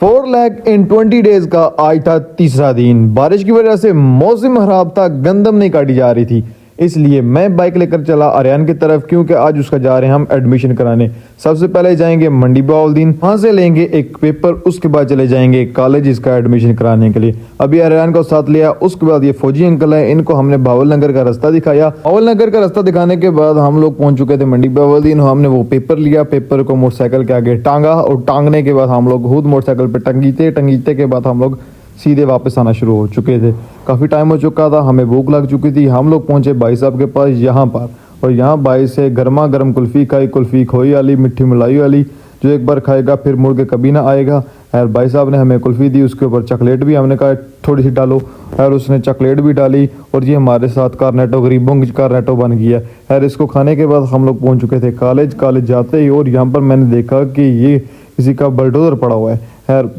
4 लाख इन 20 days का आज था तीसरा दिन। बारिश की वजह से मौसम खराब था, गंदम नहीं काटी जा रही थी, इसलिए मैं बाइक लेकर चला आर्यन की तरफ, क्योंकि आज उसका जा रहे हैं हम एडमिशन कराने। सबसे पहले जाएंगे मंडी बाउलदीन, वहां से लेंगे एक पेपर, उसके बाद चले जाएंगे कॉलेज इसका एडमिशन कराने के लिए। अभी आर्यन को साथ लिया, उसके बाद ये फौजी अंकल है, इनको हमने बावल नगर का रास्ता दिखाया। बावल नगर का रास्ता दिखाने के बाद हम लोग पहुंच चुके थे मंडी बाउलदीन। हमने वो पेपर लिया, पेपर को मोटरसाइकिल के आगे टांगा और टांगने के बाद हम लोग खुद मोटरसाइकिल पे टंगीते के बाद हम लोग सीधे वापस आना शुरू हो चुके थे। काफ़ी टाइम हो चुका था, हमें भूख लग चुकी थी। हम लोग पहुंचे भाई साहब के पास यहाँ पर, और यहाँ भाई से गर्मा गर्म कुल्फ़ी खाई, कुल्फ़ी खोई वाली, मिट्टी मलाई वाली, जो एक बार खाएगा फिर मुड़ के कभी ना आएगा। और भाई साहब ने हमें कुल्फ़ी दी, उसके ऊपर चॉकलेट भी हमने कहा थोड़ी सी डालो, और उसने चॉकलेट भी डाली। और ये हमारे साथ कार्नेटो, गरीबों की कार्नेटो बन गया। और इसको खाने के बाद हम लोग पहुँच चुके थे कॉलेज जाते ही, और यहाँ पर मैंने देखा कि ये किसी का बुलडोज़र पड़ा हुआ है।